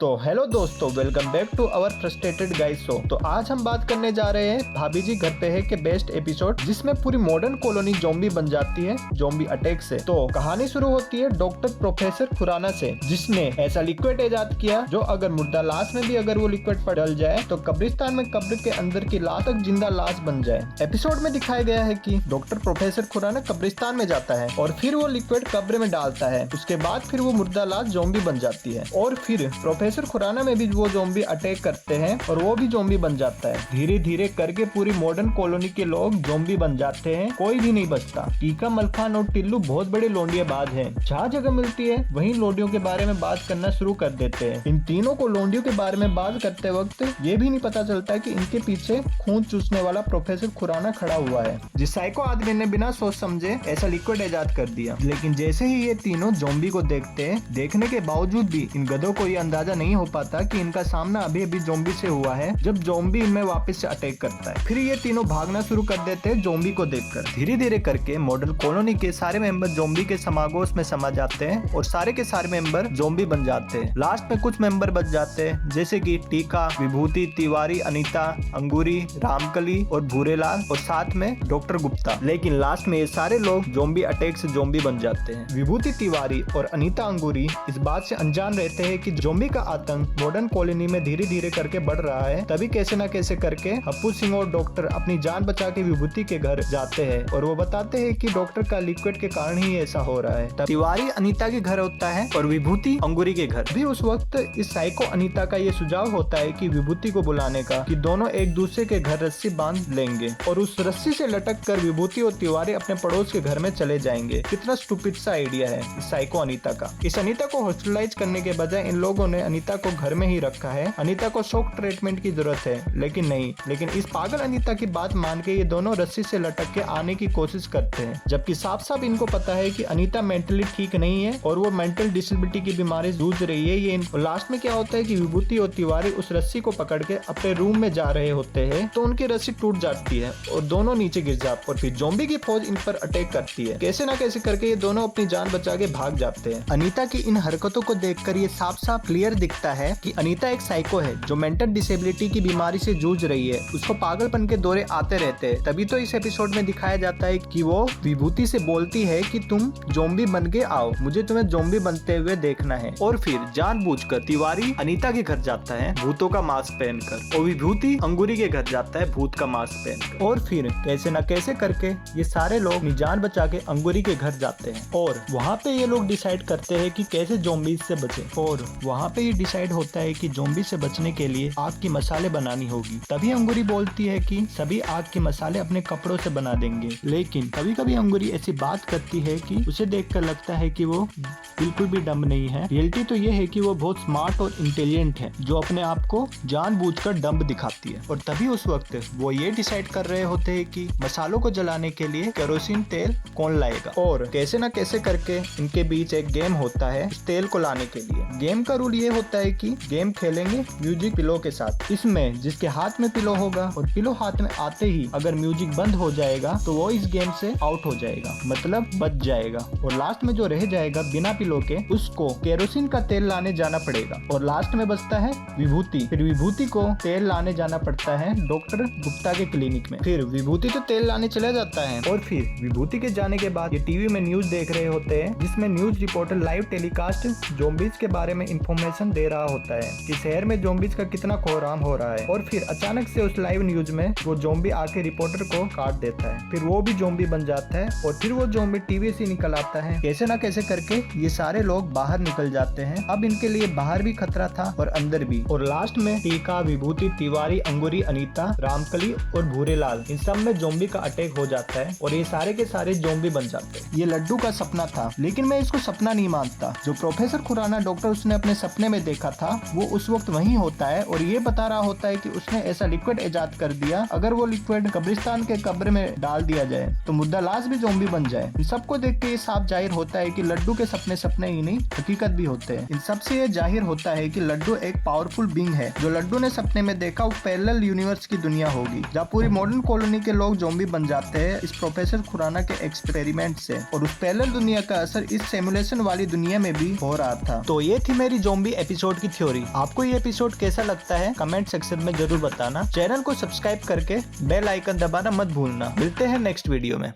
तो हेलो दोस्तों, welcome back to our frustrated guys show. तो आज हम बात करने जा रहे हैं भाभी जी घर पे है के बेस्ट एपिसोड, जिसमें पूरी मॉडर्न कॉलोनी ज़ॉम्बी बन जाती है ज़ॉम्बी अटैक से। तो कहानी शुरू होती है डॉक्टर प्रोफेसर खुराना से, जिसने ऐसा लिक्विड इजाद किया जो अगर मुर्दा लाश में भी अगर वो लिक्विड पर डल जाए तो कब्रिस्तान में कब्र के अंदर की लाश तक जिंदा लाश बन जाए। एपिसोड में दिखाया गया है कि डॉक्टर प्रोफेसर खुराना कब्रिस्तान में जाता है और फिर वो लिक्विड कब्र में डालता है। उसके बाद फिर वो मुर्दा लाश ज़ॉम्बी बन जाती है और फिर प्रोफेसर खुराना में भी वो ज़ॉम्बी अटैक करते हैं और वो भी ज़ॉम्बी बन जाता है। धीरे धीरे करके पूरी मॉडर्न कॉलोनी के लोग ज़ॉम्बी बन जाते हैं, कोई भी नहीं बचता। टीका, मलखान और टिल्लू बहुत बड़े लोंडियाबाज हैं। जहाँ जगह मिलती है वहीं लोंडियों के बारे में बात करना शुरू कर देते हैं। इन तीनों को लोंडियों के बारे में बात करते वक्त ये भी नहीं पता चलता कि इनके पीछे खून चूसने वाला प्रोफेसर खुराना खड़ा हुआ है, जिस साइको आदमी ने बिना सोच समझे ऐसा लिक्विड इजाद कर दिया। लेकिन जैसे ही ये तीनों ज़ॉम्बी को देखते हैं, देखने के बावजूद भी इन गधों को ये अंदाजा नहीं हो पाता कि इनका सामना अभी अभी ज़ॉम्बी से हुआ है, जब ज़ॉम्बी इनमें वापस से अटैक करता है। फिर ये तीनों भागना शुरू कर देते हैं ज़ॉम्बी को देखकर। धीरे धीरे करके मॉडर्न कॉलोनी के सारे मेंबर ज़ॉम्बी के समागोश में समा जाते हैं और सारे के सारे मेंबर ज़ॉम्बी बन जाते हैं। लास्ट में कुछ मेंबर बच जाते हैं, जैसे कि टीका, विभूति, तिवारी, अनीता, अंगूरी, रामकली और भूरेलाल और साथ में डॉक्टर गुप्ता। लेकिन लास्ट में ये सारे लोग ज़ॉम्बी अटैक से ज़ॉम्बी बन जाते हैं। विभूति, तिवारी और अनीता अंगूरी इस बात से अनजान रहते हैं कि ज़ॉम्बी का आतंक मॉडर्न कॉलोनी में धीरे धीरे करके बढ़ रहा है। तभी कैसे न कैसे करके हप्पू सिंह और डॉक्टर अपनी जान बचा के विभूति के घर जाते हैं और वो बताते हैं कि डॉक्टर का लिक्विड के कारण ही ऐसा हो रहा है। तब तिवारी अनीता के घर होता है और विभूति अंगूरी के घर भी। उस वक्त इस साइको अनीता का ये सुझाव होता है कि विभूति को बुलाने का, कि दोनों एक दूसरे के घर रस्सी बांध लेंगे और उस रस्सी से लटक कर विभूति और तिवारी अपने पड़ोस के घर में चले जाएंगे। कितना स्टूपिड सा आइडिया है इस साइको अनीता का। इस अनीता को हॉस्पिटलाइज करने के बजाय इन लोगों ने अनीता को घर में ही रखा है। अनीता को शॉक ट्रीटमेंट की जरूरत है, लेकिन नहीं। लेकिन इस पागल अनीता की बात मान के ये दोनों रस्सी से लटक के आने की कोशिश करते हैं, जबकि साफ साफ इनको पता है कि अनीता मेंटली ठीक नहीं है और वो मेंटल डिसेबिलिटी की बीमारी जूझ रही है। ये लास्ट में क्या होता है कि विभूति और तिवारी उस रस्सी को पकड़ के अपने रूम में जा रहे होते हैं तो उनकी रस्सी टूट जाती है और दोनों नीचे गिर जाते और फिर ज़ॉम्बी की फौज इन पर अटैक करती है। कैसे ना कैसे करके ये दोनों अपनी जान बचा के भाग जाते हैं। अनीता की इन हरकतों को देखकर ये साफ साफ क्लियर दिखता है कि अनीता एक साइको है जो मेंटल डिसेबिलिटी की बीमारी से जूझ रही है। उसको पागलपन के दौरे आते रहते हैं। तभी तो इस एपिसोड में दिखाया जाता है कि वो विभूति से बोलती है कि तुम ज़ॉम्बी बन के आओ, मुझे तुम्हें ज़ॉम्बी बनते हुए देखना है। और फिर जानबूझकर तिवारी अनीता के घर जाता है भूतों का मास्क पहनकर और विभूति अंगूरी के घर जाता है भूत का मास्क पहनकर। और फिर कैसे न कैसे करके ये सारे लोग अपनी जान बचा के अंगूरी के घर जाते हैं और वहाँ पे ये लोग डिसाइड करते हैं कि कैसे ज़ॉम्बी से बचे। और वहाँ पे ये डिसाइड होता है कि ज़ॉम्बी से बचने के लिए आग की मसाले बनानी होगी। तभी अंगूरी बोलती है कि सभी आग के मसाले अपने कपड़ों से बना देंगे। लेकिन कभी कभी अंगूरी ऐसी बात करती है कि उसे देखकर लगता है कि वो बिल्कुल भी डम नहीं है। रियलिटी तो ये है कि वो बहुत स्मार्ट और इंटेलिजेंट है, जो अपने आप को जानबूझकर डम्ब दिखाती है। और तभी उस वक्त वो ये डिसाइड कर रहे होते हैं कि मसालों को जलाने के लिए केरोसिन तेल कौन लाएगा। और कैसे ना कैसे करके इनके बीच एक गेम होता है इस तेल को लाने के लिए। गेम का रूल ये होता है कि गेम खेलेंगे म्यूजिक पिलो के साथ। इसमें जिसके हाथ में पिलो होगा और पिलो हाथ में आते ही अगर म्यूजिक बंद हो जाएगा तो वो इस गेम से आउट हो जाएगा, मतलब बच जाएगा। और लास्ट में जो रह जाएगा बिना पिलो के, उसको केरोसिन का तेल लाने जाना पड़ेगा। और लास्ट में बचता है विभूति। फिर विभूति को तेल लाने जाना पड़ता है डॉक्टर गुप्ता के क्लिनिक में। फिर विभूति तो तेल लाने चला जाता है और फिर विभूति के जाने के बाद ये टीवी में न्यूज देख रहे होते हैं, जिसमें news reporter live telecast zombies के बारे में इंफॉर्मेशन दे रहा होता है कि शहर में ज़ॉम्बीज का कितना कोहराम हो रहा है। और फिर अचानक से उस लाइव न्यूज में वो ज़ॉम्बी आके रिपोर्टर को काट देता है। फिर वो भी ज़ॉम्बी बन जाता है और फिर वो ज़ॉम्बी टीवी से निकल आता है। कैसे ना कैसे करके ये सारे लोग बाहर निकल जाते हैं। अब इनके लिए बाहर भी खतरा था और अंदर भी। और लास्ट में टीका, विभूति, तिवारी, अंगूरी, अनीता, रामकली और भूरेलाल, इन सब में ज़ॉम्बी का अटैक हो जाता है और ये सारे के सारे ज़ॉम्बी बन जाते हैं। ये लड्डू का सपना था, लेकिन मैं इसको सपना नहीं मानता। जो प्रोफेसर खुराना डॉक्टर उसने अपने सपने में देखा था वो उस वक्त वहीं होता है और ये बता रहा होता है कि उसने ऐसा लिक्विड इजाद कर दिया, अगर वो लिक्विड कब्रिस्तान के कब्र में डाल दिया जाए तो मुर्दा लाश भी ज़ॉम्बी बन जाए। इन सबको देख के ये साफ जाहिर होता है कि लड्डू के सपने सपने ही नहीं हकीकत भी होते हैं। इन सबसे ये जाहिर होता है कि लड्डू एक पावरफुल बीइंग है। जो लड्डू ने सपने में देखा वो पैरेलल यूनिवर्स की दुनिया होगी, जहाँ पूरी मॉडर्न कॉलोनी के लोग ज़ॉम्बी बन जाते हैं इस प्रोफेसर खुराना के एक्सपेरिमेंट से। और उस पैरेलल दुनिया का असर इस सिमुलेशन वाली दुनिया में भी हो रहा था। तो ये थी मेरी ज़ॉम्बी एपिसोड की थ्योरी। आपको ये एपिसोड कैसा लगता है कमेंट सेक्शन में जरूर बताना। चैनल को सब्सक्राइब करके बेल आइकन दबाना मत भूलना। मिलते हैं नेक्स्ट वीडियो में।